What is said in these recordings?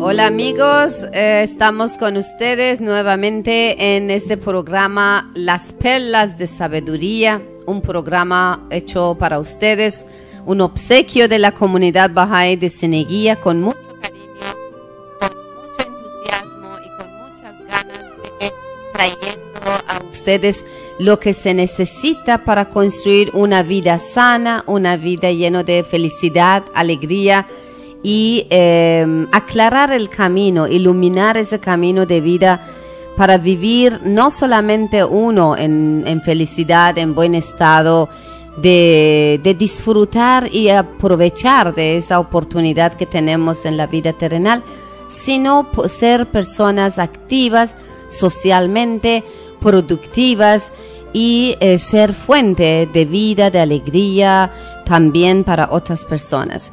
Hola amigos, estamos con ustedes nuevamente en este programa Las Perlas de Sabiduría, un programa hecho para ustedes, un obsequio de la comunidad Bahá'í de Ceneguía con mucho cariño, con mucho entusiasmo y con muchas ganas de trayendo a ustedes lo que se necesita para construir una vida sana, una vida llena de felicidad, alegría, y aclarar el camino, iluminar ese camino de vida para vivir no solamente uno en felicidad, en buen estado, de disfrutar y aprovechar de esa oportunidad que tenemos en la vida terrenal, sino ser personas activas socialmente, productivas y ser fuente de vida, de alegría también para otras personas.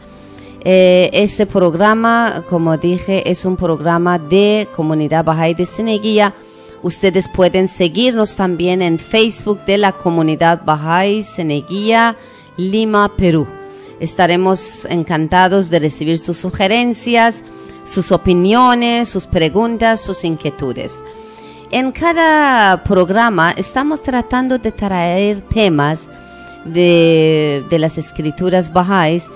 Este programa, como dije, es un programa de Comunidad Bahá'í de Ceneguía. Ustedes pueden seguirnos también en Facebook de la Comunidad Bahá'í Ceneguía, Lima, Perú. Estaremos encantados de recibir sus sugerencias, sus opiniones, sus preguntas, sus inquietudes. En cada programa estamos tratando de traer temas de las escrituras bahá'ís,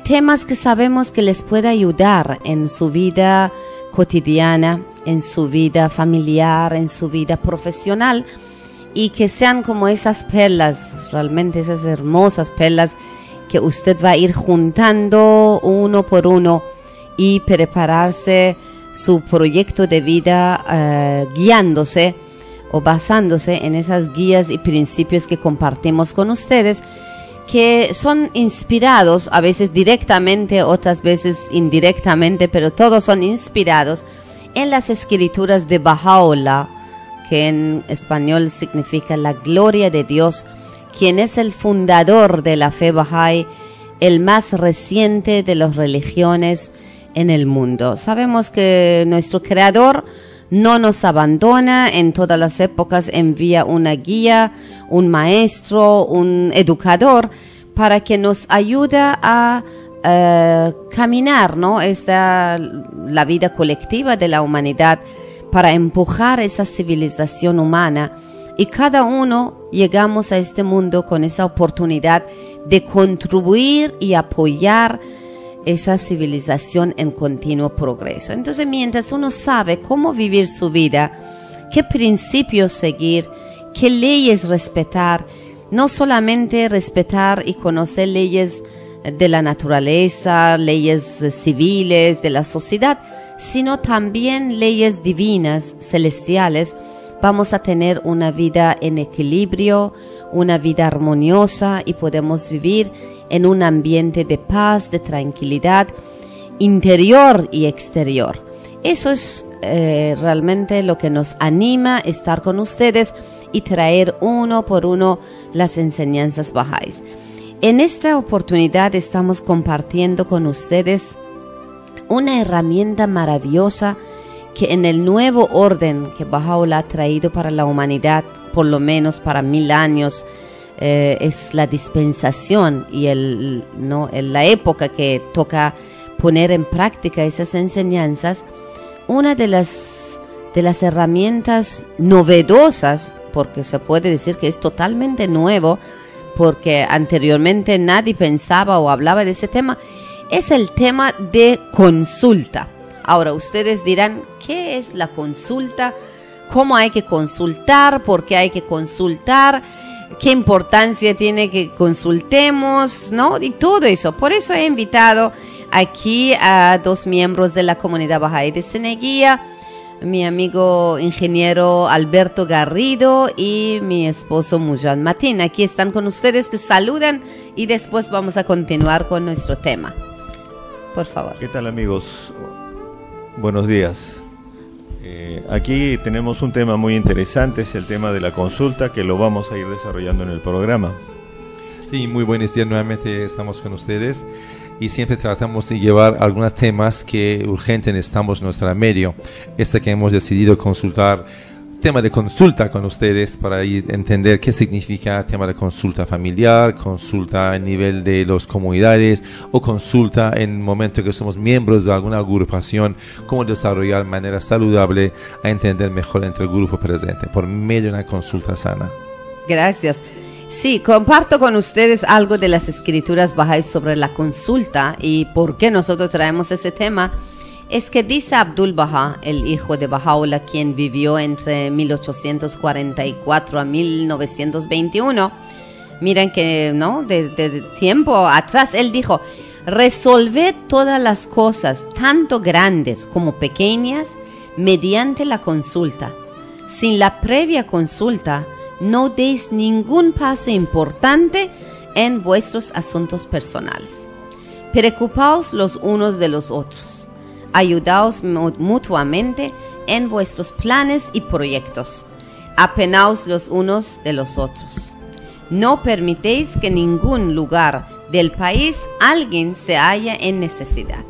temas que sabemos que les puede ayudar en su vida cotidiana, en su vida familiar, en su vida profesional, y que sean como esas perlas, realmente esas hermosas perlas que usted va a ir juntando uno por uno y prepararse su proyecto de vida guiándose o basándose en esas guías y principios que compartimos con ustedes, que son inspirados, a veces directamente, otras veces indirectamente, pero todos son inspirados en las escrituras de Baha'u'lláh, que en español significa la gloria de Dios, quien es el fundador de la fe Bahá'í, el más reciente de las religiones en el mundo. Sabemos que nuestro Creador no nos abandona, en todas las épocas envía una guía, un maestro, un educador, para que nos ayude a caminar, ¿no? La vida colectiva de la humanidad, para empujar esa civilización humana. Y cada uno llegamos a este mundo con esa oportunidad de contribuir y apoyar esa civilización en continuo progreso. Entonces, mientras uno sabe cómo vivir su vida, qué principios seguir, qué leyes respetar, no solamente respetar y conocer leyes de la naturaleza, leyes civiles, de la sociedad, sino también leyes divinas, celestiales, vamos a tener una vida en equilibrio, una vida armoniosa, y podemos vivir en un ambiente de paz, de tranquilidad interior y exterior. Eso es realmente lo que nos anima a estar con ustedes y traer uno por uno las enseñanzas bahá'ís. En esta oportunidad estamos compartiendo con ustedes una herramienta maravillosa que en el nuevo orden que Baha'u'lláh ha traído para la humanidad, por lo menos para 1000 años, es la dispensación y la época que toca poner en práctica esas enseñanzas. Una de las herramientas novedosas, porque se puede decir que es totalmente nuevo, porque anteriormente nadie pensaba o hablaba de ese tema, es el tema de consulta. Ahora ustedes dirán, ¿qué es la consulta? ¿Cómo hay que consultar? ¿Por qué hay que consultar? ¿Qué importancia tiene que consultemos? ¿No? Y todo eso. Por eso he invitado aquí a 2 miembros de la Comunidad Bahá'í de Ceneguía, mi amigo ingeniero Alberto Garrido y mi esposo Mujan Matin. Aquí están con ustedes, que saludan, y después vamos a continuar con nuestro tema. Por favor. ¿Qué tal, amigos? Buenos días. Aquí tenemos un tema muy interesante, es el tema de la consulta, que lo vamos a ir desarrollando en el programa. Sí, muy buenos días, nuevamente estamos con ustedes y siempre tratamos de llevar algunos temas que urgente necesitamos en nuestro medio. Que hemos decidido consultar tema de consulta con ustedes para entender qué significa tema de consulta familiar, consulta a nivel de las comunidades o consulta en el momento que somos miembros de alguna agrupación, cómo desarrollar de manera saludable a entender mejor entre el grupo presente por medio de una consulta sana. Gracias. Sí, comparto con ustedes algo de las escrituras bahá'ís sobre la consulta y por qué nosotros traemos ese tema. Es que dice Abdul Baha, el hijo de Baha'u'llah, quien vivió entre 1844 a 1921, miren que, ¿no?, de tiempo atrás, él dijo: resolved todas las cosas, tanto grandes como pequeñas, mediante la consulta. Sin la previa consulta, no deis ningún paso importante en vuestros asuntos personales. Preocupaos los unos de los otros. Ayudaos mutuamente en vuestros planes y proyectos. Apenaos los unos de los otros. No permitéis que en ningún lugar del país alguien se halle en necesidad.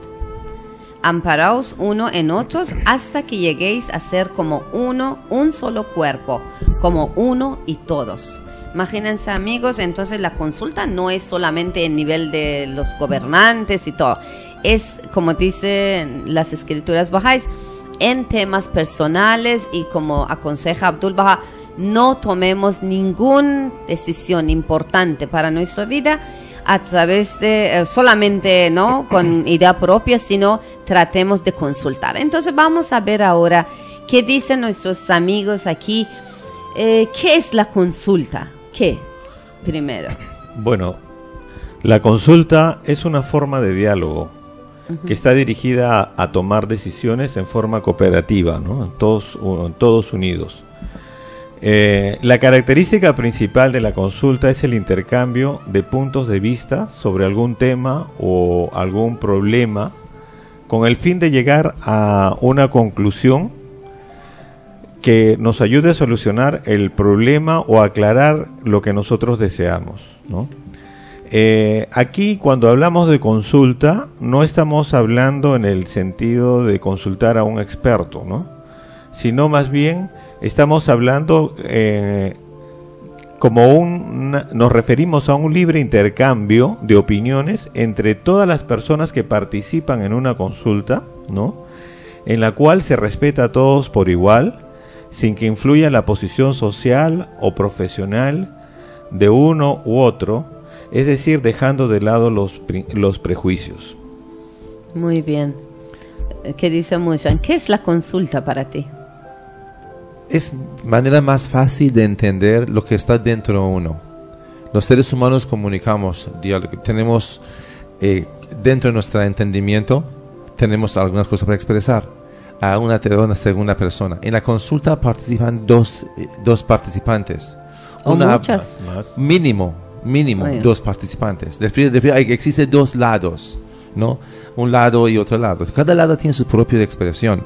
Amparaos uno en otros hasta que lleguéis a ser como uno, un solo cuerpo, como uno y todos. Imagínense, amigos, entonces la consulta no es solamente en nivel de los gobernantes y todo. Es, como dicen las escrituras bahá'ís, en temas personales, y como aconseja Abdul Baha, no tomemos ninguna decisión importante para nuestra vida a través de solamente, ¿no?, con idea propia, sino tratemos de consultar. Entonces vamos a ver ahora qué dicen nuestros amigos aquí. ¿Qué es la consulta? ¿Qué? Primero. Bueno, la consulta es una forma de diálogo que está dirigida a tomar decisiones en forma cooperativa, ¿no?, todos unidos. La característica principal de la consulta es el intercambio de puntos de vista sobre algún tema o algún problema con el fin de llegar a una conclusión que nos ayude a solucionar el problema o aclarar lo que nosotros deseamos, ¿no? Aquí, cuando hablamos de consulta, no estamos hablando en el sentido de consultar a un experto, ¿no?, sino más bien estamos hablando nos referimos a un libre intercambio de opiniones entre todas las personas que participan en una consulta, ¿no?, en la cual se respeta a todos por igual, sin que influya la posición social o profesional de uno u otro, es decir, dejando de lado los prejuicios. Muy bien. ¿Qué dice Mushan? ¿Qué es la consulta para ti? Es manera más fácil de entender lo que está dentro de uno. Los seres humanos comunicamos, tenemos dentro de nuestro entendimiento, tenemos algunas cosas para expresar a una segunda persona. En la consulta participan dos participantes. Muchas. Mínimo dos participantes. Existen dos lados, ¿no? Un lado y otro lado. Cada lado tiene su propia expresión.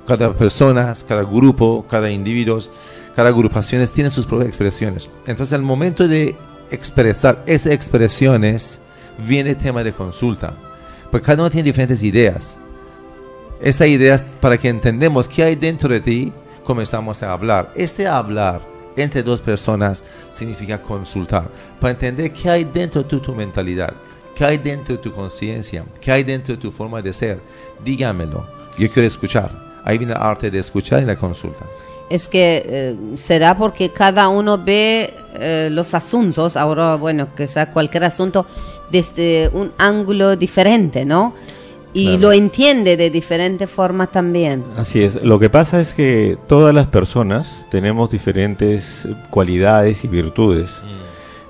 Cada persona, cada grupo, cada individuo, cada agrupación tiene sus propias expresiones. Entonces, al momento de expresar esas expresiones, viene el tema de consulta. Porque cada uno tiene diferentes ideas. Esta idea es para que entendamos qué hay dentro de ti, comenzamos a hablar. Hablar entre dos personas significa consultar. Para entender qué hay dentro de tu mentalidad, qué hay dentro de tu conciencia, qué hay dentro de tu forma de ser. Dígamelo. Yo quiero escuchar. Ahí viene el arte de escuchar en la consulta. Es que será porque cada uno ve los asuntos, ahora, bueno, que sea cualquier asunto, desde un ángulo diferente, ¿no? Y claro, lo entiende de diferente forma también. Así es. Lo que pasa es que todas las personas tenemos diferentes cualidades y virtudes.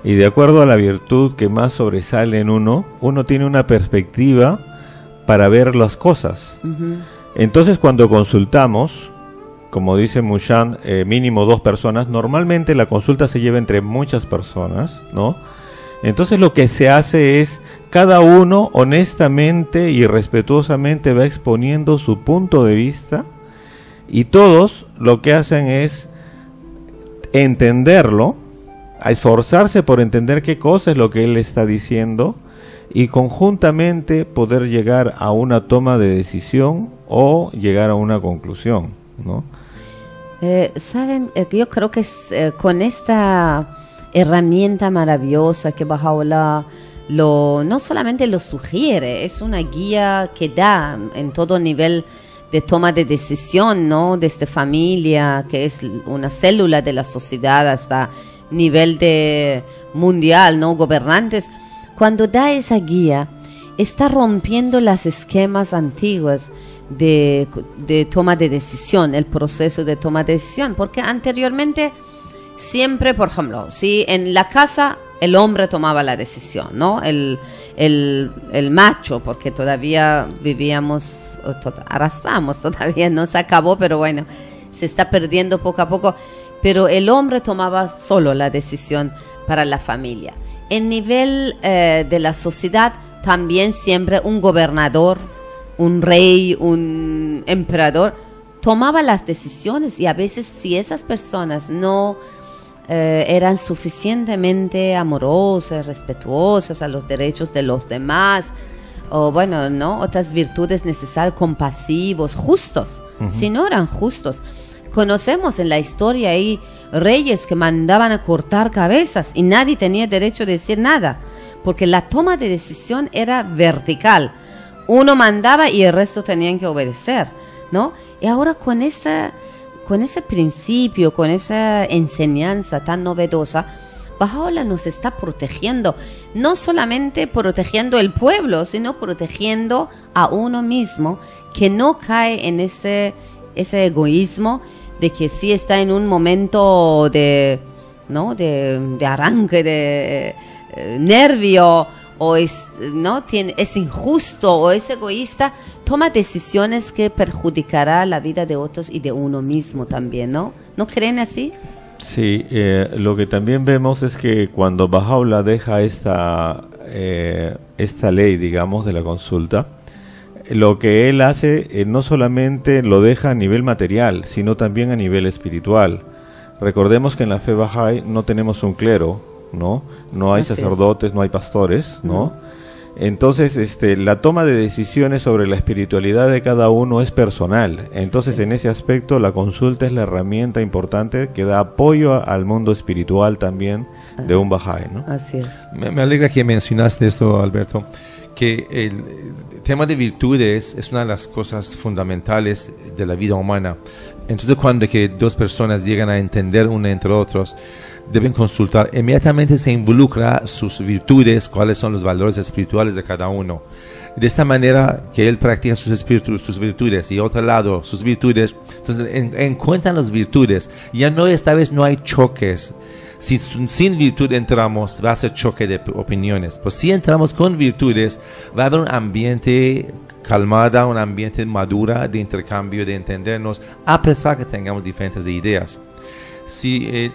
Y de acuerdo a la virtud que más sobresale en uno tiene una perspectiva para ver las cosas. Entonces, cuando consultamos, como dice Mushan, mínimo 2 personas, normalmente la consulta se lleva entre muchas personas, ¿no? Entonces lo que se hace es, cada uno honestamente y respetuosamente va exponiendo su punto de vista, y todos lo que hacen es entenderlo, a esforzarse por entender qué cosa es lo que él está diciendo, y conjuntamente poder llegar a una toma de decisión o llegar a una conclusión, ¿no? Saben, yo creo que con esta herramienta maravillosa que Baha'u'lláh no solamente lo sugiere, es una guía que da en todo nivel de toma de decisión, ¿no? Desde familia, que es una célula de la sociedad, hasta nivel de mundial, ¿no? Gobernantes. Cuando da esa guía, está rompiendo los esquemas antiguos de toma de decisión, el proceso de toma de decisión, porque anteriormente siempre, por ejemplo, si en la casa el hombre tomaba la decisión, ¿no? El macho, porque todavía vivíamos, arrastramos, todavía no se acabó, pero bueno, se está perdiendo poco a poco, pero el hombre tomaba solo la decisión para la familia. En nivel de la sociedad, también siempre un gobernador, un rey, un emperador, tomaba las decisiones, y a veces si esas personas no eran suficientemente amorosas, respetuosas a los derechos de los demás, o bueno, ¿no? Otras virtudes necesarias, compasivos, justos, si no eran justos. Conocemos en la historia ahí reyes que mandaban a cortar cabezas y nadie tenía derecho de decir nada, porque la toma de decisión era vertical. Uno mandaba y el resto tenían que obedecer, ¿no? Y ahora con ese principio, con esa enseñanza tan novedosa, Baha'u'lláh nos está protegiendo, no solamente protegiendo el pueblo, sino protegiendo a uno mismo, que no cae en ese egoísmo de que sí está en un momento de arranque, de nervio, o es injusto o es egoísta, toma decisiones que perjudicará la vida de otros y de uno mismo también, ¿no? ¿No creen así? Sí, lo que también vemos es que cuando Baha'u'lláh deja esta ley, digamos, de la consulta, lo que él hace no solamente lo deja a nivel material, sino también a nivel espiritual. Recordemos que en la fe Bahá'í no tenemos un clero, ¿no? No hay sacerdotes, no hay pastores, ¿no? Entonces, la toma de decisiones sobre la espiritualidad de cada uno es personal. Entonces, en ese aspecto, la consulta es la herramienta importante que da apoyo al mundo espiritual también de un Bahá'í, ¿no? Así es. Me alegra que mencionaste esto, Alberto, que el tema de virtudes es una de las cosas fundamentales de la vida humana. Entonces, cuando que dos personas llegan a entender una entre otros, deben consultar. Inmediatamente se involucra sus virtudes, cuáles son los valores espirituales de cada uno. De esta manera que él practica sus virtudes y otro lado sus virtudes, entonces encuentran las virtudes. Ya no, esta vez no hay choques. Si sin virtud entramos, va a ser choque de opiniones. Pues si entramos con virtudes, va a haber un ambiente calmado, un ambiente maduro de intercambio, de entendernos, a pesar que tengamos diferentes ideas. Si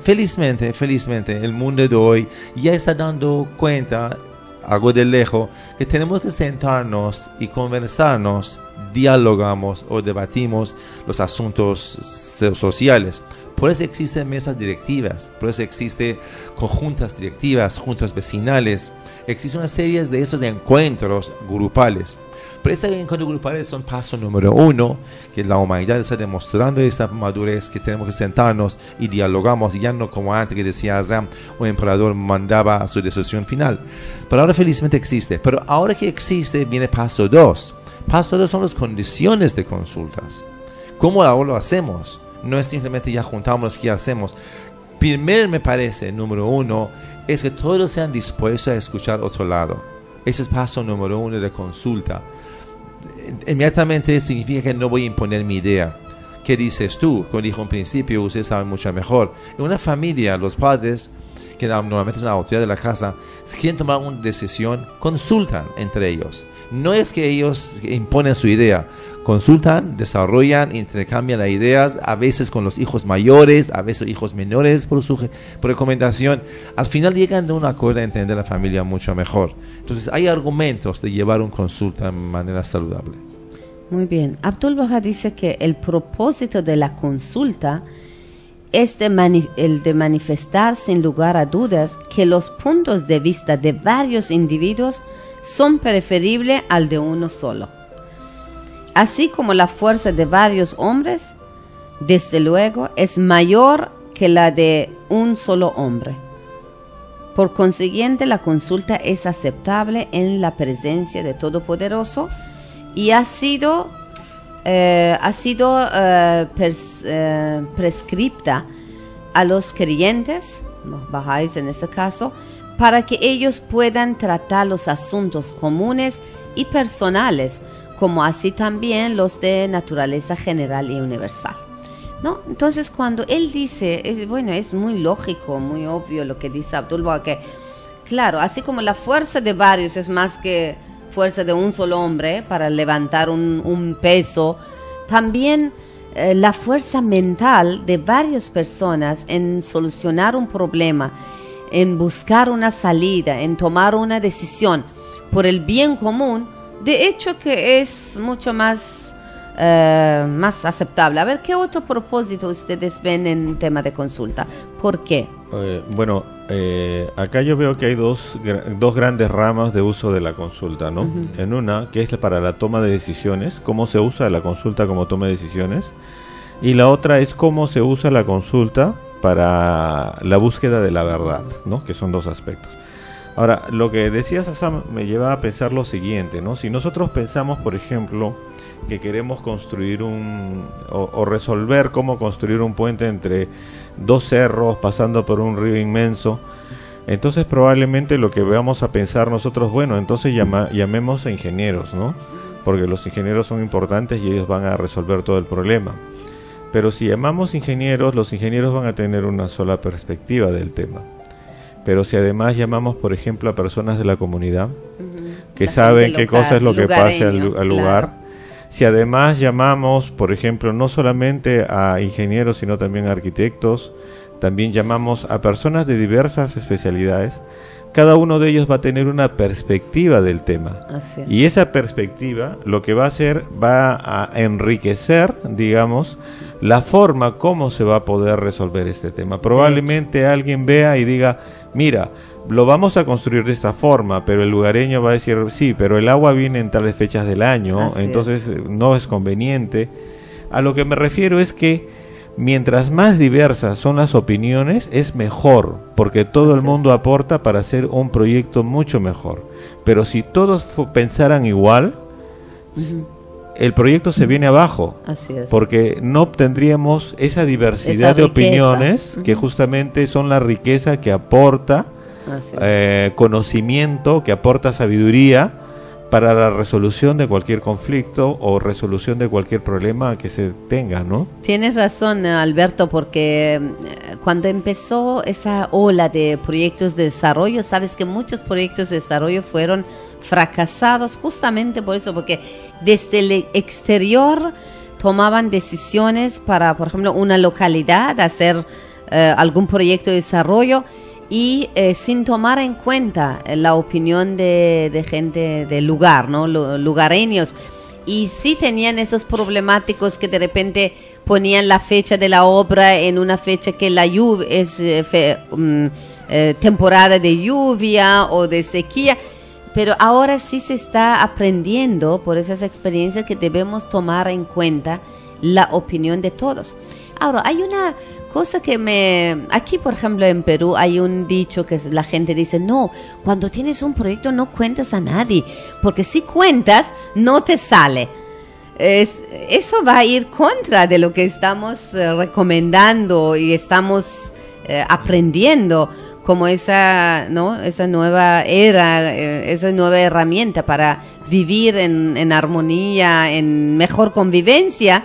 felizmente el mundo de hoy ya está dando cuenta, algo de lejos, que tenemos que sentarnos y conversarnos, dialogamos o debatimos los asuntos sociales. Por eso existen mesas directivas, por eso existen conjuntas directivas, juntas vecinales, existen una serie de esos encuentros grupales. Pero este encuentro grupal es un paso número 1, que la humanidad está demostrando esta madurez, que tenemos que sentarnos y dialogamos, y ya no como antes que decía Azam, un emperador mandaba su decisión final. Pero ahora felizmente existe. Pero ahora que existe viene paso 2. Paso 2 son las condiciones de consultas. ¿Cómo ahora lo hacemos? No es simplemente ya juntamos qué hacemos. Primero me parece, número 1, es que todos sean dispuestos a escuchar otro lado. Ese es paso número 1 de consulta. Inmediatamente significa que no voy a imponer mi idea. ¿Qué dices tú? Como dijo en principio, ustedes saben mucho mejor. En una familia, los padres, que normalmente es una autoridad de la casa, si quieren tomar una decisión, consultan entre ellos. No es que ellos imponen su idea. Consultan, desarrollan, intercambian las ideas, a veces con los hijos mayores, a veces hijos menores por recomendación. Al final llegan a un acuerdo a entender la familia mucho mejor. Entonces hay argumentos de llevar una consulta de manera saludable. Muy bien. Abdul Baha dice que el propósito de la consulta es el de manifestar sin lugar a dudas que los puntos de vista de varios individuos son preferibles al de uno solo. Así como la fuerza de varios hombres desde luego, es mayor que la de un solo hombre. Por consiguiente, la consulta es aceptable en la presencia de Todopoderoso y ha sido prescripta a los creyentes, los bahá'ís en este caso, para que ellos puedan tratar los asuntos comunes y personales, como así también los de naturaleza general y universal, ¿no? Entonces, cuando él dice, es muy lógico, muy obvio lo que dice Abdul-Baha, que claro, así como la fuerza de varios es más que fuerza de un solo hombre para levantar un peso, también la fuerza mental de varias personas en solucionar un problema, en buscar una salida, en tomar una decisión por el bien común, de hecho que es mucho más aceptable. A ver, ¿qué otro propósito ustedes ven en tema de consulta? ¿Por qué? Acá yo veo que hay dos grandes ramas de uso de la consulta, ¿no? En una, que es para la toma de decisiones, cómo se usa la consulta como toma de decisiones, y la otra es cómo se usa la consulta para la búsqueda de la verdad, ¿no? Que son dos aspectos. Ahora, lo que decías, Hassan, me lleva a pensar lo siguiente, ¿no? Si nosotros pensamos, por ejemplo, que queremos construir o resolver cómo construir un puente entre dos cerros pasando por un río inmenso, entonces probablemente lo que vamos a pensar nosotros, bueno, entonces llamemos a ingenieros, ¿no? Porque los ingenieros son importantes y ellos van a resolver todo el problema. Pero si llamamos ingenieros, los ingenieros van a tener una sola perspectiva del tema. Pero si además llamamos, por ejemplo, a personas de la comunidad, que saben qué cosa es lo que pasa al lugar, si además llamamos, por ejemplo, no solamente a ingenieros, sino también a arquitectos, también llamamos a personas de diversas especialidades, cada uno de ellos va a tener una perspectiva del tema. Y esa perspectiva lo que va a hacer, va a enriquecer, digamos, la forma como se va a poder resolver este tema. Probablemente alguien vea y diga, mira, lo vamos a construir de esta forma, pero el lugareño va a decir, sí, pero el agua viene en tales fechas del año, entonces no es conveniente. A lo que me refiero es que mientras más diversas son las opiniones, es mejor, porque todo el mundo aporta para hacer un proyecto mucho mejor. Pero si todos pensaran igual, el proyecto se viene abajo, porque no obtendríamos esa diversidad de opiniones que justamente son la riqueza que aporta conocimiento, que aporta sabiduría para la resolución de cualquier conflicto o resolución de cualquier problema que se tenga, ¿no? Tienes razón, Alberto, porque cuando empezó esa ola de proyectos de desarrollo, sabes que muchos proyectos de desarrollo fueron fracasados justamente por eso, porque desde el exterior tomaban decisiones para, por ejemplo, una localidad, hacer algún proyecto de desarrollo, y sin tomar en cuenta la opinión de gente del lugar, ¿no? Lugareños. Y sí tenían esos problemáticos que de repente ponían la fecha de la obra en una fecha que la lluvia es temporada de lluvia o de sequía. Pero ahora sí se está aprendiendo por esas experiencias que debemos tomar en cuenta la opinión de todos. Ahora, hay una cosa que aquí, por ejemplo, en Perú hay un dicho que la gente dice, no, cuando tienes un proyecto no cuentas a nadie, porque si cuentas, no te sale. Eso va a ir contra de lo que estamos recomendando y estamos aprendiendo como esa nueva era, esa nueva herramienta para vivir en armonía, en mejor convivencia,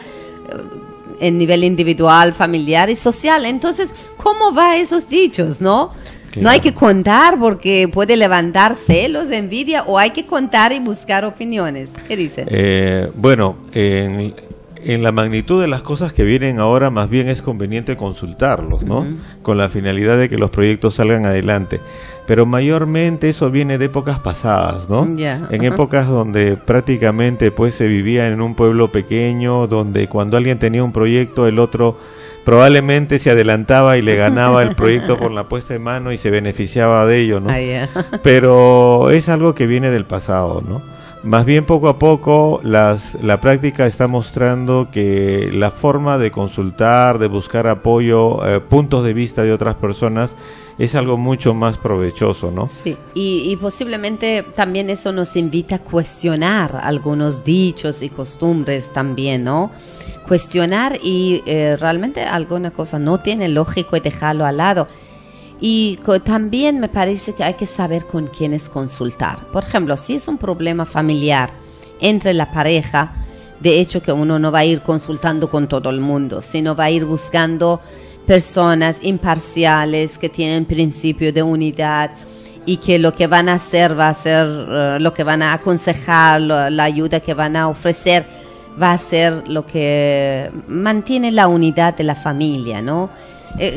en nivel individual, familiar y social. Entonces, ¿cómo va esos dichos, no? Claro. No hay que contar porque puede levantar celos, envidia, o hay que contar y buscar opiniones. ¿Qué dice? Bueno, en la magnitud de las cosas que vienen ahora, más bien es conveniente consultarlos, ¿no? Con la finalidad de que los proyectos salgan adelante. Pero mayormente eso viene de épocas pasadas, ¿no? En épocas donde prácticamente pues se vivía en un pueblo pequeño, donde cuando alguien tenía un proyecto, el otro probablemente se adelantaba y le ganaba el proyecto por la puesta en mano y se beneficiaba de ello, ¿no? Pero es algo que viene del pasado, ¿no? Más bien poco a poco la práctica está mostrando que la forma de consultar, de buscar apoyo, puntos de vista de otras personas es algo mucho más provechoso, ¿no? Sí, y posiblemente también eso nos invita a cuestionar algunos dichos y costumbres también, ¿no? Cuestionar y realmente alguna cosa no tiene lógico y dejarlo al lado. Y también me parece que hay que saber con quiénes consultar. Por ejemplo, si es un problema familiar entre la pareja, de hecho que uno no va a ir consultando con todo el mundo, sino va a ir buscando personas imparciales que tienen principio de unidad y que lo que van a hacer va a ser lo que van a aconsejar, la ayuda que van a ofrecer va a ser lo que mantiene la unidad de la familia, ¿no?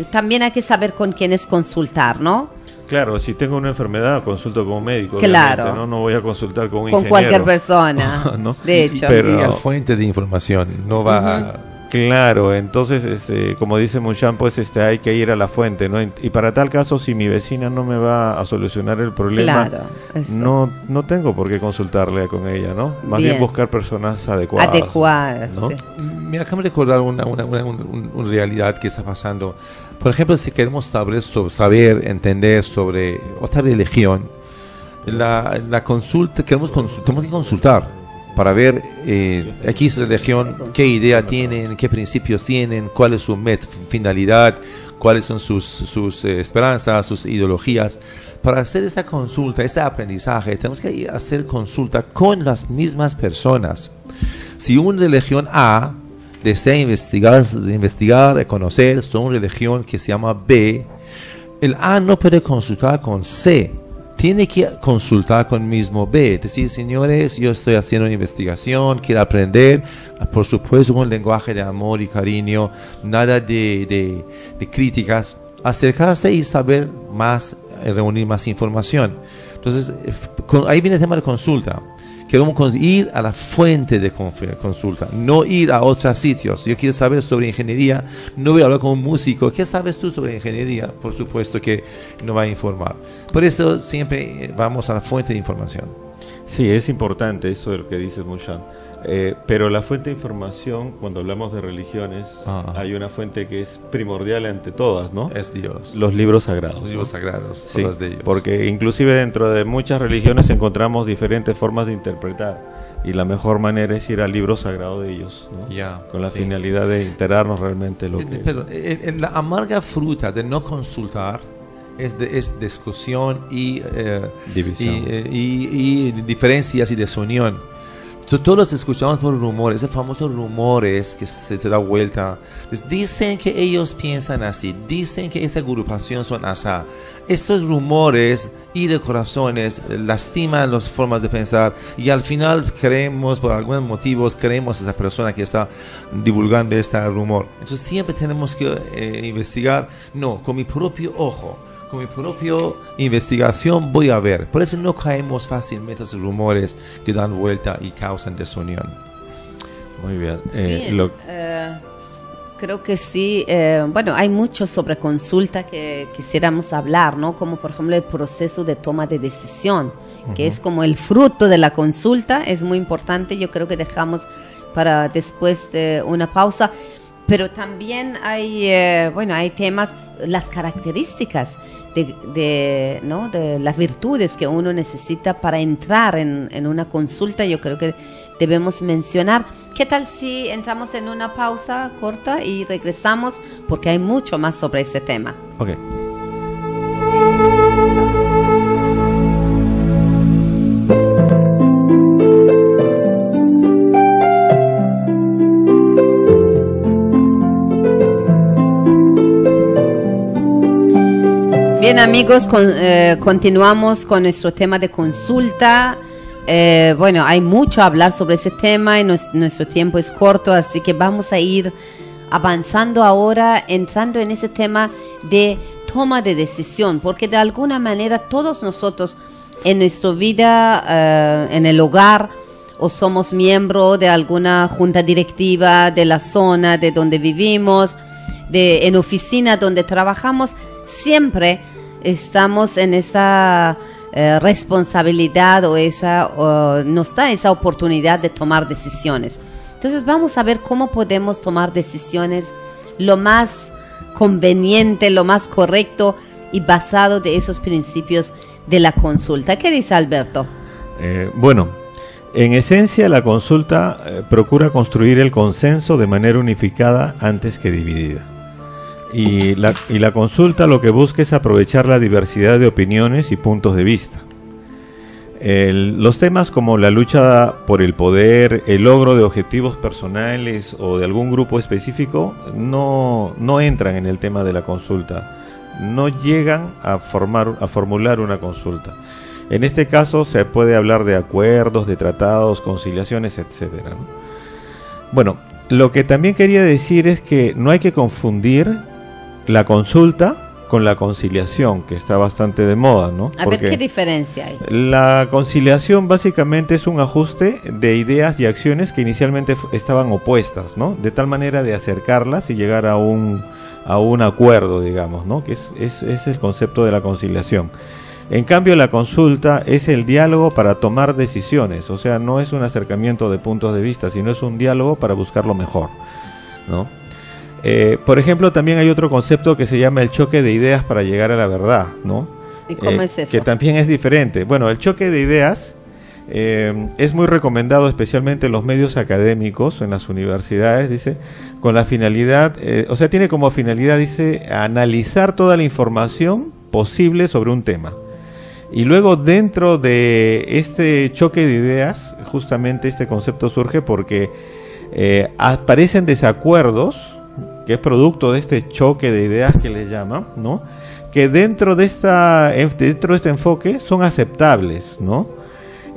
También hay que saber con quiénes consultar, ¿no? Claro, si tengo una enfermedad, consulto con un médico. Claro. No voy a consultar con un con ingeniero. Cualquier persona, ¿no? De hecho. Pero, y al fuente de información, no va Claro, entonces, como dice Mushan, pues hay que ir a la fuente, ¿no? Y para tal caso, si mi vecina no me va a solucionar el problema, no tengo por qué consultarle con ella, ¿no? Más bien buscar personas adecuadas. ¿no? Sí. Mira, acabo de recordar una realidad que está pasando. Por ejemplo, si queremos saber, entender sobre otra religión, la consulta, tenemos que consultar para ver X religión, qué idea tienen, qué principios tienen, cuál es su finalidad, cuáles son sus esperanzas, sus ideologías. Para hacer esa consulta, ese aprendizaje, tenemos que hacer consulta con las mismas personas. Si una religión A desea investigar, conocer sobre una religión que se llama B, el A no puede consultar con C. Tiene que consultar con el mismo B, decir, señores, yo estoy haciendo una investigación, quiero aprender, por supuesto con un lenguaje de amor y cariño, nada de críticas, acercarse y saber más, reunir más información. Entonces, ahí viene el tema de consulta. Queremos ir a la fuente de consulta, no ir a otros sitios. Yo quiero saber sobre ingeniería, no voy a hablar con un músico. ¿Qué sabes tú sobre ingeniería? Por supuesto que no va a informar. Por eso siempre vamos a la fuente de información. Sí, es importante eso de lo que dices, Mushan. Pero la fuente de información, cuando hablamos de religiones, hay una fuente que es primordial ante todas, ¿no? Es Dios. Los libros sagrados. Los libros sagrados, sí, todos de ellos. Porque inclusive dentro de muchas religiones encontramos diferentes formas de interpretar. Y la mejor manera es ir al libro sagrado de ellos, ¿no? Con la finalidad de enterarnos realmente lo que... Pero la amarga fruta de no consultar es discusión y división. Y diferencias y desunión. Todos escuchamos por rumores, esos famosos rumores que se da vuelta. Dicen que ellos piensan así, dicen que esa agrupación son así. Estos rumores y de corazones lastiman las formas de pensar y al final creemos, por algunos motivos, creemos a esa persona que está divulgando este rumor. Entonces siempre tenemos que investigar, no, con mi propio ojo. Con mi propia investigación voy a ver. Por eso no caemos fácilmente a esos rumores que dan vuelta y causan desunión. Muy bien. Creo que sí. Bueno, hay mucho sobre consulta que quisiéramos hablar, ¿no? Como por ejemplo el proceso de toma de decisión, que es como el fruto de la consulta. Es muy importante. Yo creo que dejamos para después de una pausa. Pero también hay temas, las características de las virtudes que uno necesita para entrar en una consulta. Yo creo que debemos mencionar. ¿Qué tal si entramos en una pausa corta y regresamos? Porque hay mucho más sobre ese tema. Okay. Bien, amigos, continuamos con nuestro tema de consulta. Hay mucho a hablar sobre ese tema y nuestro tiempo es corto, así que vamos a ir avanzando ahora, entrando en ese tema de toma de decisión, porque de alguna manera todos nosotros en nuestra vida, en el hogar, o somos miembro de alguna junta directiva de la zona de donde vivimos, en oficina donde trabajamos, siempre estamos en esa responsabilidad o nos da esa oportunidad de tomar decisiones. Entonces vamos a ver cómo podemos tomar decisiones lo más conveniente, lo más correcto y basado de esos principios de la consulta. ¿Qué dice Alberto? Bueno, en esencia la consulta procura construir el consenso de manera unificada antes que dividida. Y la consulta lo que busca es aprovechar la diversidad de opiniones y puntos de vista. Los temas como la lucha por el poder, el logro de objetivos personales o de algún grupo específico no entran en el tema de la consulta, no llegan a formular una consulta. En este caso se puede hablar de acuerdos, de tratados, conciliaciones, etcétera, ¿no? Bueno, lo que también quería decir es que no hay que confundir la consulta con la conciliación, que está bastante de moda, ¿no? A ver, ¿qué diferencia hay? La conciliación básicamente es un ajuste de ideas y acciones que inicialmente estaban opuestas, ¿no? De tal manera de acercarlas y llegar a un acuerdo, digamos, ¿no? Que es el concepto de la conciliación. En cambio, la consulta es el diálogo para tomar decisiones, o sea, no es un acercamiento de puntos de vista, sino es un diálogo para buscar lo mejor, ¿no? Por ejemplo, también hay otro concepto que se llama el choque de ideas para llegar a la verdad, ¿no? ¿Y cómo es eso? Que también es diferente. Bueno, el choque de ideas es muy recomendado especialmente en los medios académicos, en las universidades, dice, con la finalidad, o sea, tiene como finalidad, dice, analizar toda la información posible sobre un tema. Y luego dentro de este choque de ideas, justamente este concepto surge porque aparecen desacuerdos, que es producto de este choque de ideas que les llaman, ¿no? Que dentro de este enfoque son aceptables, ¿no?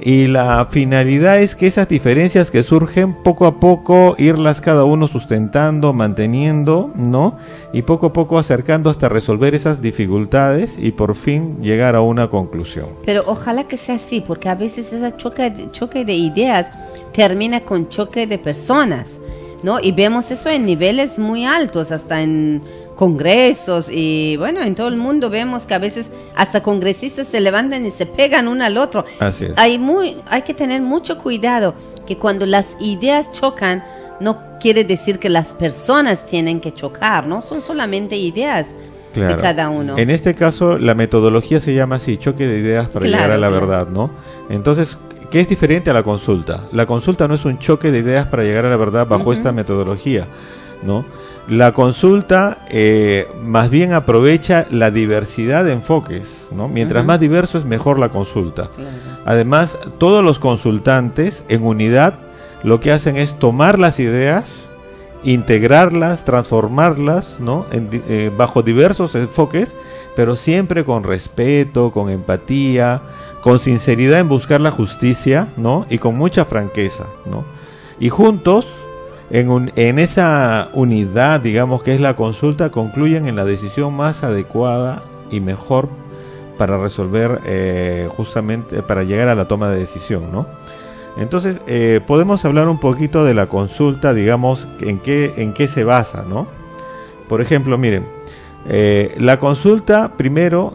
Y la finalidad es que esas diferencias que surgen poco a poco irlas cada uno sustentando, manteniendo, ¿no? Y poco a poco acercando hasta resolver esas dificultades y por fin llegar a una conclusión. Pero ojalá que sea así, porque a veces ese choque de ideas termina con choque de personas, ¿no? Y vemos eso en niveles muy altos, hasta en congresos y bueno, en todo el mundo vemos que a veces hasta congresistas se levantan y se pegan uno al otro. Así es. Hay que tener mucho cuidado, que cuando las ideas chocan, no quiere decir que las personas tienen que chocar, ¿no? Son solamente ideas. Claro. De cada uno. En este caso, la metodología se llama así, choque de ideas para llegar a la verdad, ¿no? Entonces, ¿qué es diferente a la consulta? La consulta no es un choque de ideas para llegar a la verdad bajo esta metodología, ¿no? La consulta más bien aprovecha la diversidad de enfoques, ¿no? Mientras más diverso es mejor la consulta. Claro. Además, todos los consultantes en unidad lo que hacen es tomar las ideas, integrarlas, transformarlas, ¿no? Bajo diversos enfoques, pero siempre con respeto, con empatía, con sinceridad en buscar la justicia, ¿no? Y con mucha franqueza, ¿no? Y juntos, en esa unidad, digamos que es la consulta, concluyen en la decisión más adecuada y mejor para resolver, justamente para llegar a la toma de decisión, ¿no? Entonces, podemos hablar un poquito de la consulta, digamos, en qué se basa, ¿no? Por ejemplo, miren, la consulta primero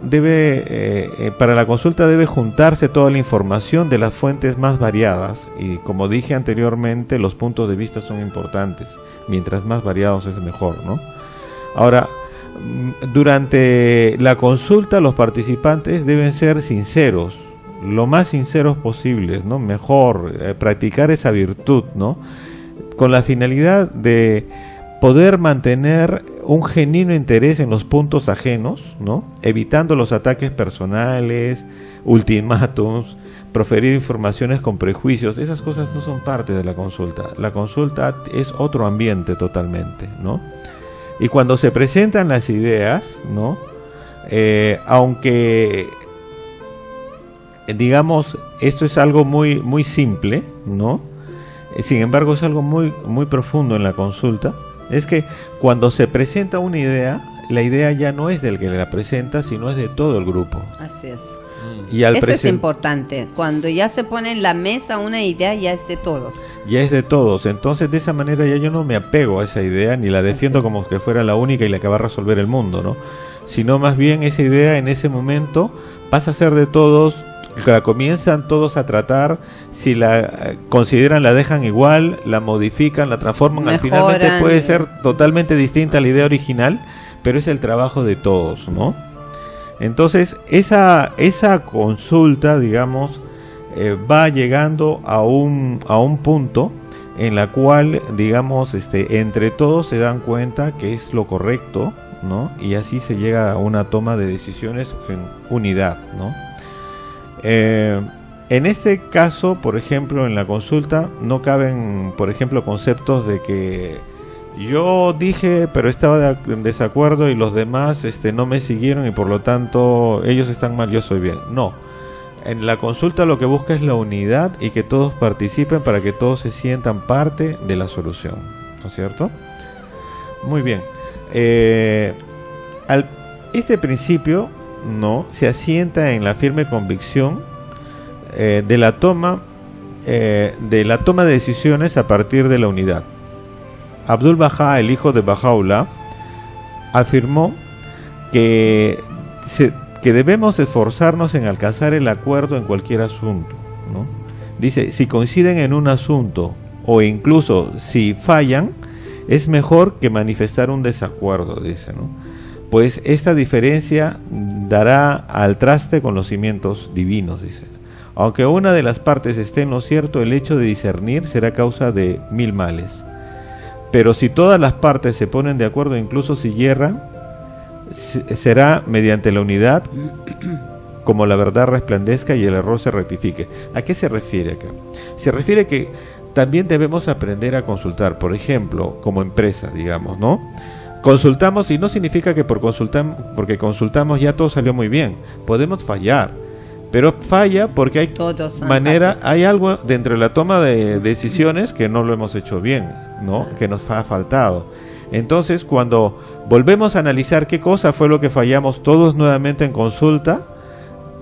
para la consulta debe juntarse toda la información de las fuentes más variadas y como dije anteriormente, los puntos de vista son importantes, mientras más variados es mejor, ¿no? Ahora, durante la consulta los participantes deben ser sinceros, lo más sinceros posibles, ¿no? Mejor practicar esa virtud, ¿no? Con la finalidad de poder mantener un genuino interés en los puntos ajenos, ¿no? Evitando los ataques personales, ultimátums, proferir informaciones con prejuicios. Esas cosas no son parte de la consulta. La consulta es otro ambiente totalmente, ¿no? Y cuando se presentan las ideas, ¿no? Aunque digamos, esto es algo muy, muy simple, ¿no? Sin embargo, es algo muy, muy profundo en la consulta. Es que cuando se presenta una idea, la idea ya no es del que la presenta, sino es de todo el grupo. Así es. Y eso es importante. Cuando ya se pone en la mesa una idea, ya es de todos. Ya es de todos. Entonces, de esa manera ya yo no me apego a esa idea, ni la defiendo como que fuera la única y la que va a resolver el mundo, ¿no? Sino más bien esa idea en ese momento pasa a ser de todos, la comienzan todos a tratar, si la consideran, la dejan igual, la modifican, la transforman, al finalmente puede ser totalmente distinta a la idea original, pero es el trabajo de todos, ¿no? Entonces esa consulta, digamos, va llegando a un punto en la cual, digamos, entre todos se dan cuenta que es lo correcto, ¿no? Y así se llega a una toma de decisiones en unidad, ¿no? En este caso, por ejemplo, en la consulta no caben, por ejemplo, conceptos de que yo dije pero estaba en desacuerdo y los demás no me siguieron y por lo tanto ellos están mal, yo soy bien. No. En la consulta lo que busca es la unidad y que todos participen para que todos se sientan parte de la solución, ¿no es cierto? Muy bien. Este principio, ¿no?, se asienta en la firme convicción de la toma de decisiones a partir de la unidad. Abdul-Bahá, el hijo de Baha'u'lláh, afirmó que debemos esforzarnos en alcanzar el acuerdo en cualquier asunto, ¿no? Dice, si coinciden en un asunto o incluso si fallan, es mejor que manifestar un desacuerdo, dice, ¿no? Pues esta diferencia dará al traste con los cimientos divinos, dice. Aunque una de las partes esté en lo cierto, el hecho de discernir será causa de 1000 males. Pero si todas las partes se ponen de acuerdo, incluso si yerran, será mediante la unidad como la verdad resplandezca y el error se rectifique. ¿A qué se refiere acá? Se refiere que también debemos aprender a consultar, por ejemplo, como empresa, digamos, ¿no? Consultamos y no significa que porque consultamos ya todo salió muy bien. Podemos fallar, pero falla porque hay algo dentro de la toma de decisiones que no lo hemos hecho bien, ¿no? Que nos ha faltado. Entonces, cuando volvemos a analizar qué cosa fue lo que fallamos todos nuevamente en consulta,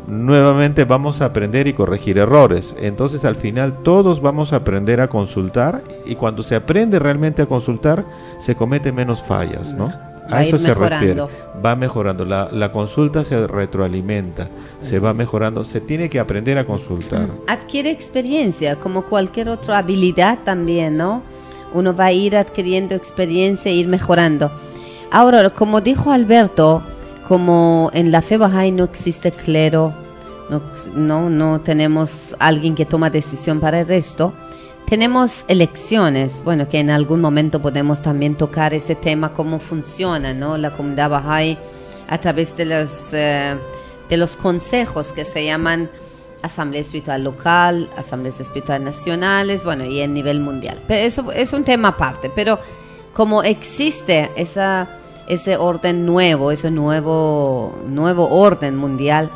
nuevamente vamos a aprender y corregir errores. Entonces, al final todos vamos a aprender a consultar y cuando se aprende realmente a consultar, se cometen menos fallas, ¿no? A eso se refiere. Va mejorando. La consulta se retroalimenta, se va mejorando. Se tiene que aprender a consultar. Adquiere experiencia, como cualquier otra habilidad también, ¿no? Uno va a ir adquiriendo experiencia e ir mejorando. Ahora, como dijo Alberto, como en la fe Bahá'í no existe clero, no tenemos alguien que toma decisión para el resto, tenemos elecciones. Bueno, que en algún momento podemos también tocar ese tema, cómo funciona, ¿no?, la comunidad Bahá'í a través de los consejos que se llaman Asamblea Espiritual Local, Asambleas Espirituales Nacionales, bueno, y en nivel mundial. Pero eso es un tema aparte. Pero como existe ese orden nuevo, ese nuevo orden mundial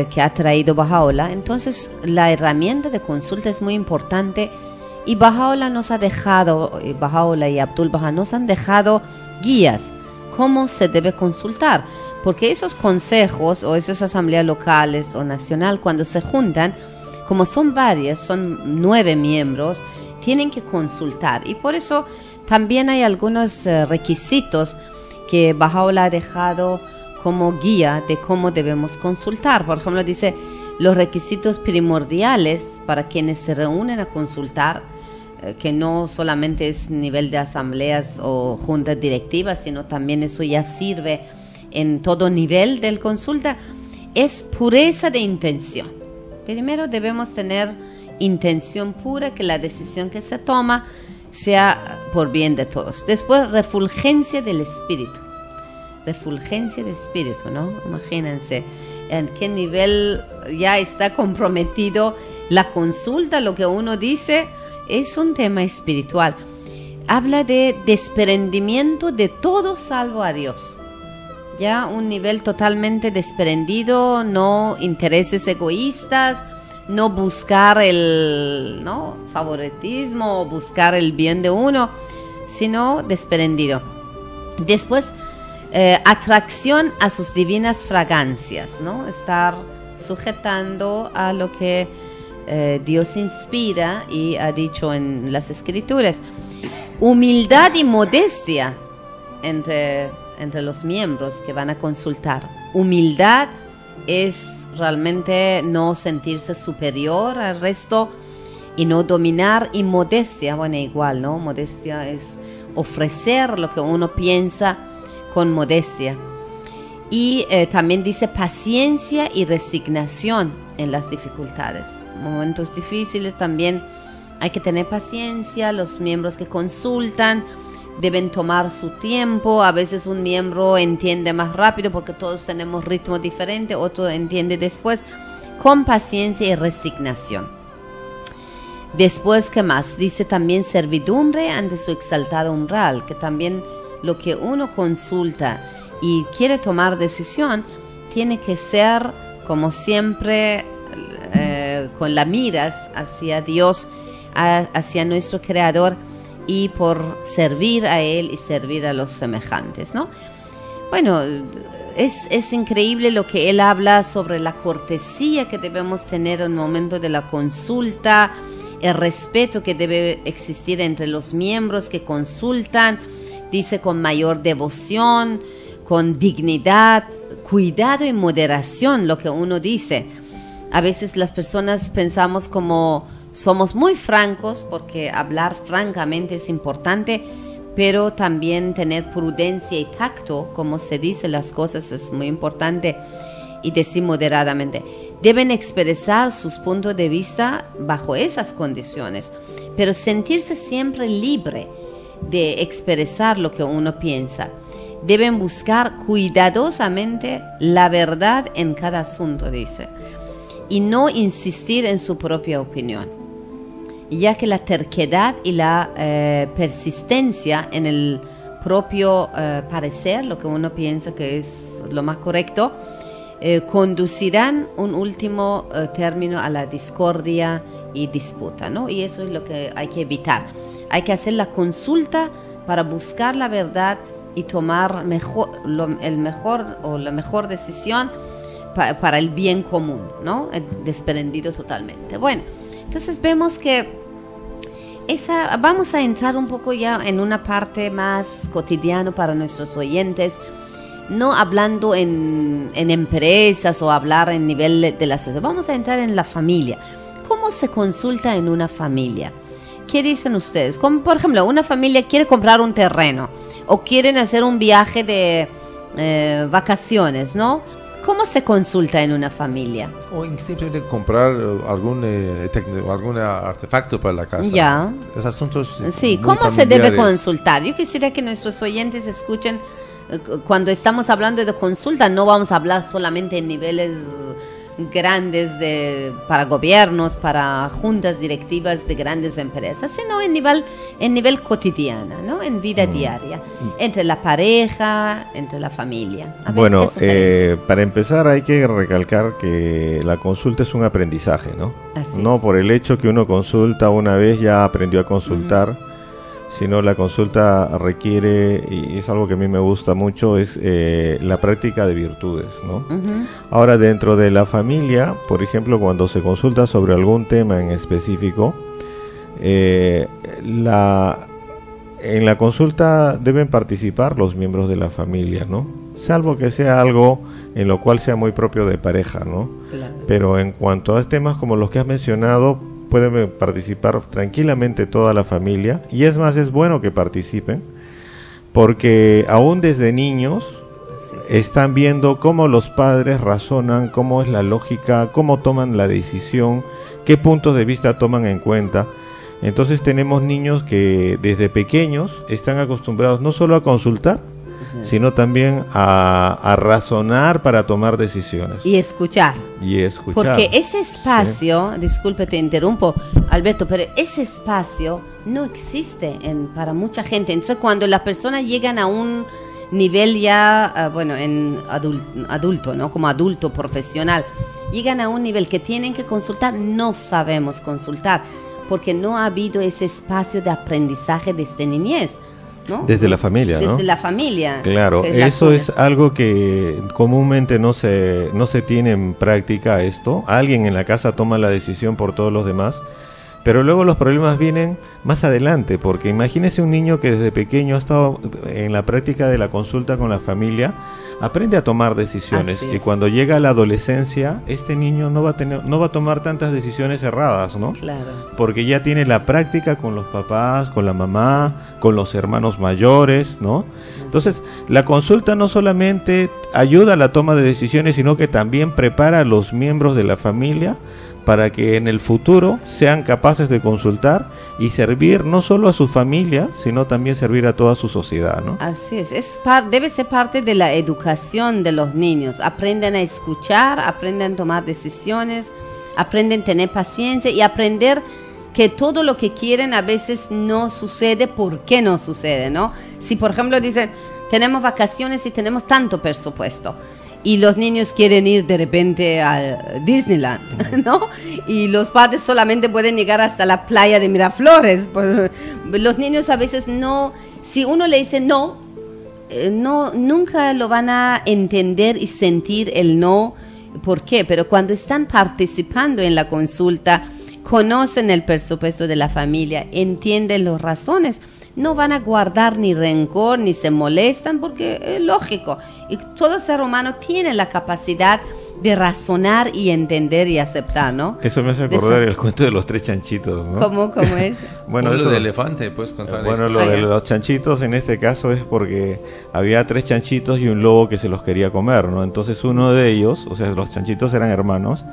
que ha traído Baha'u'lláh, entonces la herramienta de consulta es muy importante. Y Baha'u'lláh nos ha dejado, Baha'u'lláh y Abdul-Bahá nos han dejado guías, cómo se debe consultar. Porque esos consejos o esas asambleas locales o nacional, cuando se juntan, como son varias, son 9 miembros, tienen que consultar. Y por eso también hay algunos requisitos que Baha'u'lláh ha dejado como guía de cómo debemos consultar. Por ejemplo, dice, los requisitos primordiales para quienes se reúnen a consultar, que no solamente es nivel de asambleas o juntas directivas, sino también eso ya sirve en todo nivel del consulta, es pureza de intención. Primero debemos tener intención pura, que la decisión que se toma sea por bien de todos. Después, refulgencia del espíritu. Refulgencia de espíritu, ¿no? Imagínense en qué nivel ya está comprometido la consulta. Lo que uno dice es un tema espiritual. Habla de desprendimiento de todo salvo a Dios. Ya un nivel totalmente desprendido, no intereses egoístas, no buscar el favoritismo o buscar el bien de uno, sino desprendido. Después, atracción a sus divinas fragancias, ¿no? Estar sujetando a lo que Dios inspira y ha dicho en las Escrituras. Humildad y modestia entre los miembros que van a consultar. Humildad es realmente no sentirse superior al resto y no dominar, y modestia, bueno, igual, ¿no? Modestia es ofrecer lo que uno piensa con modestia. Y también dice paciencia y resignación en las dificultades. Momentos difíciles también hay que tener paciencia. Los miembros que consultan deben tomar su tiempo. A veces un miembro entiende más rápido porque todos tenemos ritmos diferentes, otro entiende después. Con paciencia y resignación. Después, ¿qué más? Dice también servidumbre ante su exaltado umbral, que también lo que uno consulta y quiere tomar decisión, tiene que ser, como siempre, con la miras hacia Dios, hacia nuestro Creador, y por servir a Él y servir a los semejantes, ¿no? Bueno, es increíble lo que Él habla sobre la cortesía que debemos tener en el momento de la consulta, el respeto que debe existir entre los miembros que consultan. Dice con mayor devoción, con dignidad, cuidado y moderación, lo que uno dice. A veces las personas pensamos como somos muy francos, porque hablar francamente es importante, pero también tener prudencia y tacto, como se dice las cosas, es muy importante, y decir moderadamente. Deben expresar sus puntos de vista bajo esas condiciones, pero sentirse siempre libre de expresar lo que uno piensa. Deben buscar cuidadosamente la verdad en cada asunto, dice, y no insistir en su propia opinión, ya que la terquedad y la persistencia en el propio parecer, lo que uno piensa que es lo más correcto, conducirán un último término a la discordia y disputa, ¿no? Y eso es lo que hay que evitar. Hay que hacer la consulta para buscar la verdad y tomar la mejor decisión para el bien común, ¿no? Desprendido totalmente. Bueno, entonces vemos que vamos a entrar un poco ya en una parte más cotidiana para nuestros oyentes, no hablando en empresas o hablar en nivel de la sociedad. Vamos a entrar en la familia. ¿Cómo se consulta en una familia? ¿Qué dicen ustedes? Como por ejemplo, una familia quiere comprar un terreno o quieren hacer un viaje de vacaciones, ¿no? ¿Cómo se consulta en una familia? O simplemente comprar algún artefacto para la casa. Ya. Es asuntos sí, ¿cómo se debe consultar? Yo quisiera que nuestros oyentes escuchen. Cuando estamos hablando de consulta, no vamos a hablar solamente en niveles grandes para gobiernos, para juntas directivas de grandes empresas, sino en nivel cotidiano, ¿no? En vida diaria, entre la pareja, entre la familia. Bueno, para empezar hay que recalcar que la consulta es un aprendizaje, ¿no? No por el hecho que uno consulta una vez ya aprendió a consultar, sino la consulta requiere, y es algo que a mí me gusta mucho, es la práctica de virtudes, ¿no? Ahora, dentro de la familia, por ejemplo, cuando se consulta sobre algún tema en específico, en la consulta deben participar los miembros de la familia, ¿no? Salvo que sea algo en lo cual sea muy propio de pareja, ¿no? Claro. Pero en cuanto a temas como los que has mencionado, pueden participar tranquilamente toda la familia, y es más, es bueno que participen, porque aún desde niños están viendo cómo los padres razonan, cómo es la lógica, cómo toman la decisión, qué puntos de vista toman en cuenta. Entonces tenemos niños que desde pequeños están acostumbrados no solo a consultar, sino también a razonar para tomar decisiones. Y escuchar. Porque ese espacio, disculpe, te interrumpo, Alberto, pero ese espacio no existe para mucha gente. Entonces, cuando las personas llegan a un nivel ya, en adulto, ¿no? Como adulto profesional, llegan a un nivel que tienen que consultar, no sabemos consultar, porque no ha habido ese espacio de aprendizaje desde niñez, ¿no? Desde la familia, ¿no? Desde la familia. Claro, eso es algo que comúnmente no se tiene en práctica esto. Alguien en la casa toma la decisión por todos los demás. Pero luego los problemas vienen más adelante, porque imagínese un niño que desde pequeño ha estado en la práctica de la consulta con la familia, aprende a tomar decisiones, y cuando llega a la adolescencia, este niño no va a tomar tantas decisiones erradas, ¿no? Claro. Porque ya tiene la práctica con los papás, con la mamá, con los hermanos mayores, ¿no? Entonces, la consulta no solamente ayuda a la toma de decisiones, sino que también prepara a los miembros de la familia para que en el futuro sean capaces de consultar y servir no solo a su familia, sino también servir a toda su sociedad, ¿no? Así es, debe ser parte de la educación de los niños. Aprenden a escuchar, aprenden a tomar decisiones, aprenden a tener paciencia y aprender que todo lo que quieren a veces no sucede. ¿Por qué no sucede, no? Si por ejemplo dicen, tenemos vacaciones y tenemos tanto presupuesto, y los niños quieren ir de repente a Disneyland, ¿no? Y los padres solamente pueden llegar hasta la playa de Miraflores. Pues, los niños a veces no, si uno le dice no, nunca lo van a entender y sentir el no. ¿Por qué? Pero cuando están participando en la consulta, conocen el presupuesto de la familia, entienden las razones, no van a guardar ni rencor, ni se molestan, porque es lógico. Y todo ser humano tiene la capacidad de razonar y entender y aceptar, ¿no? Eso me hace acordar el cuento de los 3 chanchitos, ¿no? ¿Cómo es? Bueno, eso de elefante, ¿puedes contar? Bueno, lo de los chanchitos en este caso es porque había 3 chanchitos y un lobo que se los quería comer, ¿no? Entonces uno de ellos, o sea, los chanchitos eran hermanos,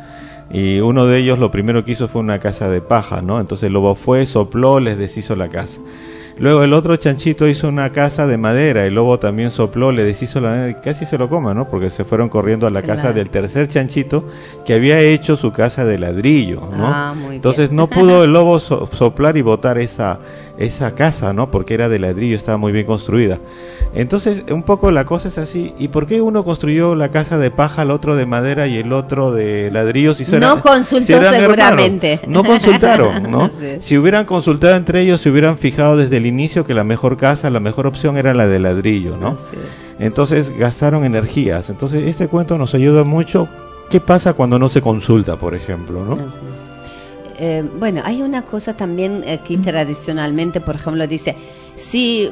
y uno de ellos lo primero que hizo fue una casa de paja, ¿no? Entonces el lobo fue, sopló, les deshizo la casa. Luego el otro chanchito hizo una casa de madera, el lobo también sopló, le deshizo la madera y casi se lo coma, ¿no? Porque se fueron corriendo a la casa del tercer chanchito que había hecho su casa de ladrillo, ¿no? Entonces no pudo el lobo soplar y botar esa casa, ¿no? Porque era de ladrillo, estaba muy bien construida. Entonces un poco la cosa es así. ¿Y por qué uno construyó la casa de paja, el otro de madera y el otro de ladrillo? No consultó seguramente. Hermanos, no consultaron, ¿no? Sí. Si hubieran consultado entre ellos, se hubieran fijado desde el inicio que la mejor casa, la mejor opción era la de ladrillo, ¿no? Sí. Entonces gastaron energías. Entonces este cuento nos ayuda mucho. ¿Qué pasa cuando no se consulta, por ejemplo, no? Sí. Bueno, hay una cosa también que tradicionalmente, por ejemplo, dice, si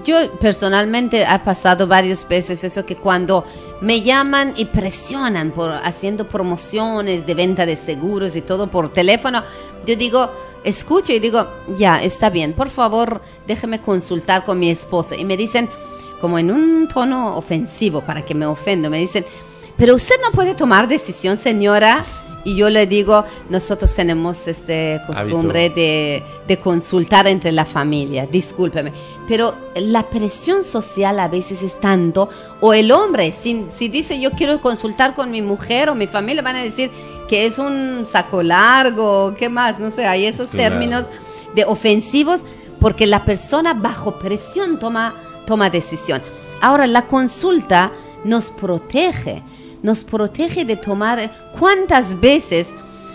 yo personalmente he pasado varias veces eso, que cuando me llaman y presionan por haciendo promociones de venta de seguros y todo por teléfono, yo digo, escucho y digo, ya, está bien, por favor, déjeme consultar con mi esposo. Y me dicen, como en un tono ofensivo, para que me ofendo, me dicen, pero usted no puede tomar decisión, señora. Y yo le digo, nosotros tenemos costumbre de consultar entre la familia, discúlpeme. Pero la presión social a veces es tanto, o el hombre, si dice yo quiero consultar con mi mujer o mi familia, van a decir que es un saco largo, ¿qué más? No sé, hay esos términos de ofensivos, porque la persona bajo presión toma decisión. Ahora, la consulta nos protege de tomar. ¿Cuántas veces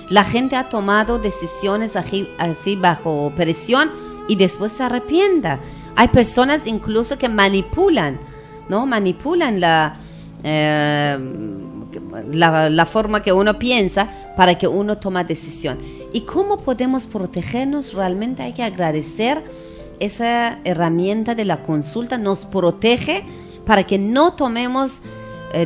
la gente ha tomado decisiones así bajo presión y después se arrepienta? Hay personas incluso que manipulan, ¿no? Manipulan la forma que uno piensa para que uno tome decisión. ¿Y cómo podemos protegernos? Realmente hay que agradecer esa herramienta de la consulta. Nos protege para que no tomemos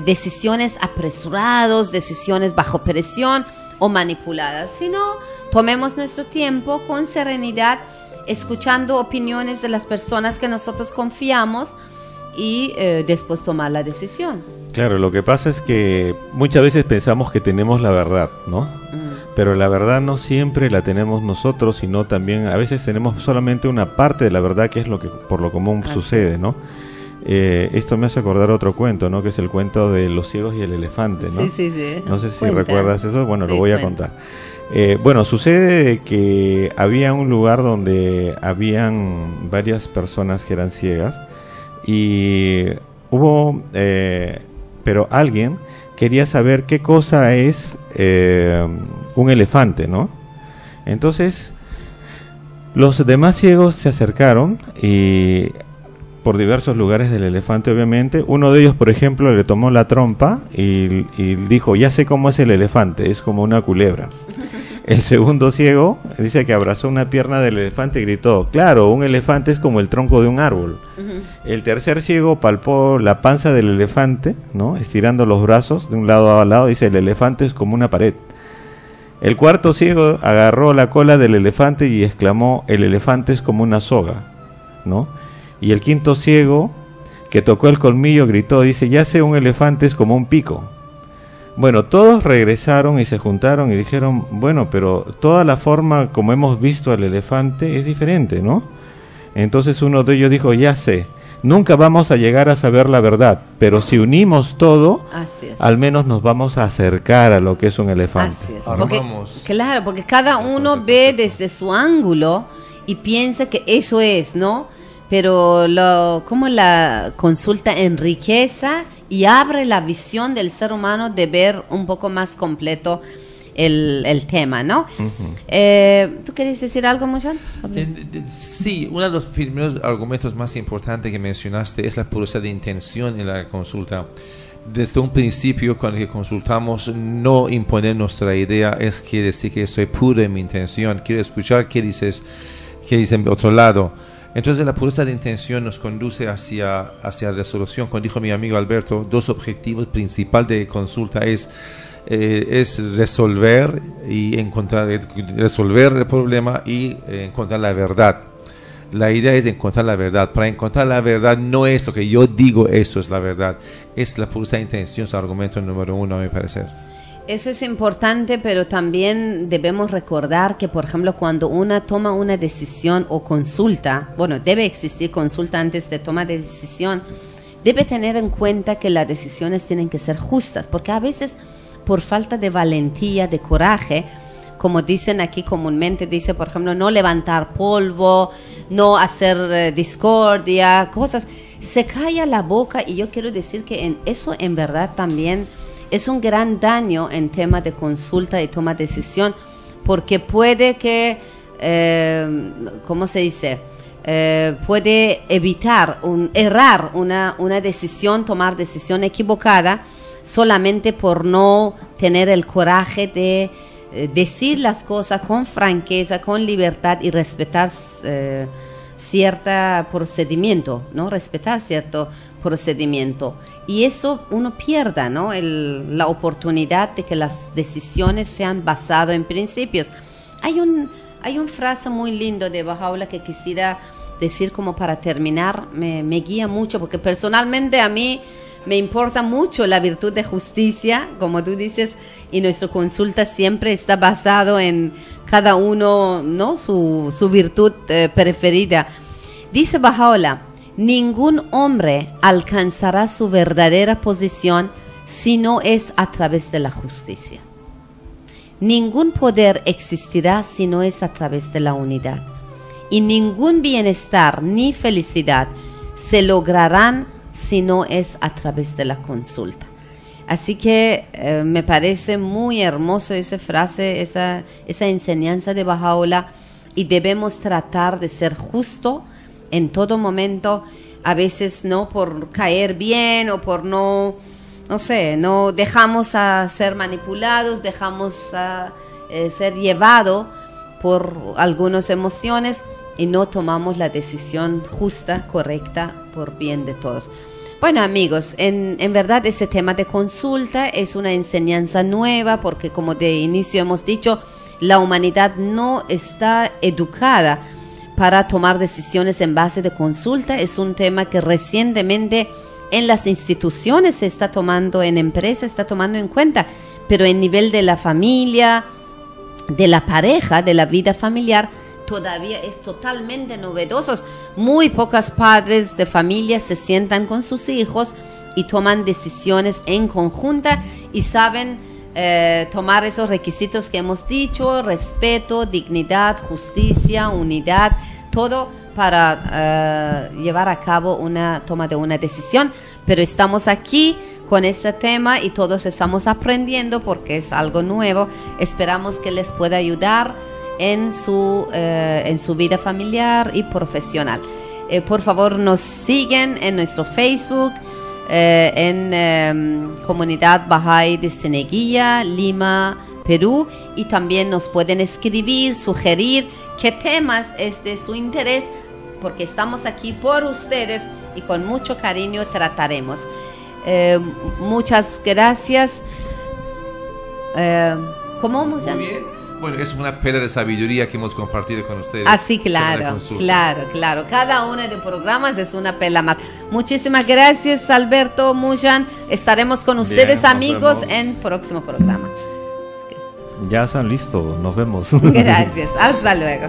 decisiones apresuradas, decisiones bajo presión o manipuladas, sino tomemos nuestro tiempo con serenidad, escuchando opiniones de las personas que nosotros confiamos y después tomar la decisión. Claro, lo que pasa es que muchas veces pensamos que tenemos la verdad, ¿no? Pero la verdad no siempre la tenemos nosotros, sino también a veces tenemos solamente una parte de la verdad, que es lo que por lo común sucede, ¿no? Esto me hace acordar otro cuento, ¿no? Que es el cuento de los ciegos y el elefante, ¿no? Sí. No sé si recuerdas eso. Bueno, lo voy a contar. Bueno, sucede que había un lugar donde habían varias personas que eran ciegas y hubo, pero alguien quería saber qué cosa es un elefante, ¿no? Entonces, los demás ciegos se acercaron y por diversos lugares del elefante, obviamente. Uno de ellos, por ejemplo, le tomó la trompa y dijo, ya sé cómo es el elefante, es como una culebra. El segundo ciego dice que abrazó una pierna del elefante y gritó, claro, un elefante es como el tronco de un árbol. El tercer ciego palpó la panza del elefante, ¿no? Estirando los brazos de un lado a lado, dice, el elefante es como una pared. El cuarto ciego agarró la cola del elefante y exclamó, el elefante es como una soga, ¿no? Y el quinto ciego, que tocó el colmillo, gritó, dice, ya sé, un elefante es como un pico. Bueno, todos regresaron y se juntaron y dijeron, bueno, pero toda la forma como hemos visto al elefante es diferente, ¿no? Entonces uno de ellos dijo, ya sé, nunca vamos a llegar a saber la verdad, pero si unimos todo, al menos nos vamos a acercar a lo que es un elefante. Así es. Claro, porque cada uno ve desde su ángulo y piensa que eso es, ¿no? Pero como la consulta enriquece y abre la visión del ser humano de ver un poco más completo el tema, ¿no? ¿Tú quieres decir algo, Moyan? Sí, uno de los primeros argumentos más importantes que mencionaste es la pureza de intención en la consulta. Desde un principio, cuando consultamos, no imponer nuestra idea es que decir que estoy puro en mi intención, quiero escuchar qué dices en otro lado. Entonces la pureza de intención nos conduce hacia resolución. Como dijo mi amigo Alberto, dos objetivos principales de consulta es resolver el problema y encontrar la verdad. La idea es encontrar la verdad. Para encontrar la verdad no es lo que yo digo, eso es la verdad. Es la pureza de intención, es el argumento número uno, a mi parecer. Eso es importante, pero también debemos recordar que, por ejemplo, cuando uno toma una decisión o consulta, bueno, debe existir consulta antes de tomar de decisión, debe tener en cuenta que las decisiones tienen que ser justas, porque a veces por falta de valentía, de coraje, como dicen aquí comúnmente, dice, por ejemplo, no levantar polvo, no hacer discordia, cosas, se calla la boca, y yo quiero decir que eso en verdad también es un gran daño en temas de consulta y toma de decisión, porque puede que, ¿cómo se dice? Puede evitar errar una decisión, tomar decisión equivocada, solamente por no tener el coraje de decir las cosas con franqueza, con libertad y respetar cierto procedimiento, ¿no? Respetar cierto procedimiento. Y eso uno pierda, ¿no? La oportunidad de que las decisiones sean basadas en principios. Hay una frase muy lindo de Baha'u'lláh que quisiera decir como para terminar, me guía mucho, porque personalmente a mí me importa mucho la virtud de justicia, como tú dices, y nuestra consulta siempre está basado en cada uno, ¿no? Su virtud preferida. Dice Baha'u'lláh, ningún hombre alcanzará su verdadera posición si no es a través de la justicia. Ningún poder existirá si no es a través de la unidad. Y ningún bienestar ni felicidad se lograrán si no es a través de la consulta. Así que me parece muy hermoso esa frase, esa enseñanza de Baha'u'lláh, y debemos tratar de ser justo en todo momento, a veces no por caer bien o por no sé, no dejamos a ser manipulados, dejamos a ser llevados por algunas emociones y no tomamos la decisión justa, correcta, por bien de todos. Bueno, amigos, en verdad ese tema de consulta es una enseñanza nueva, porque como de inicio hemos dicho, la humanidad no está educada para tomar decisiones en base de consulta. Es un tema que recientemente en las instituciones se está tomando, en empresas se está tomando en cuenta, pero en nivel de la familia, de la pareja, de la vida familiar, todavía es totalmente novedoso. Muy pocos padres de familia se sientan con sus hijos y toman decisiones en conjunta y saben tomar esos requisitos que hemos dicho: respeto, dignidad, justicia, unidad, todo para llevar a cabo una toma de una decisión. Pero estamos aquí con este tema y todos estamos aprendiendo porque es algo nuevo. Esperamos que les pueda ayudar en su vida familiar y profesional. Por favor, nos siguen en nuestro Facebook, en Comunidad Bahá'í de Cieneguilla, Lima, Perú, y también nos pueden escribir, sugerir qué temas es de su interés, porque estamos aquí por ustedes y con mucho cariño trataremos. Muchas gracias. ¿Cómo? Muy bien. Bueno, es una perla de sabiduría que hemos compartido con ustedes. Así, claro, claro. Cada uno de los programas es una perla más. Muchísimas gracias, Alberto Muyan. Estaremos con ustedes, bien, amigos, en el próximo programa. Ya están listos, nos vemos. Gracias, hasta luego.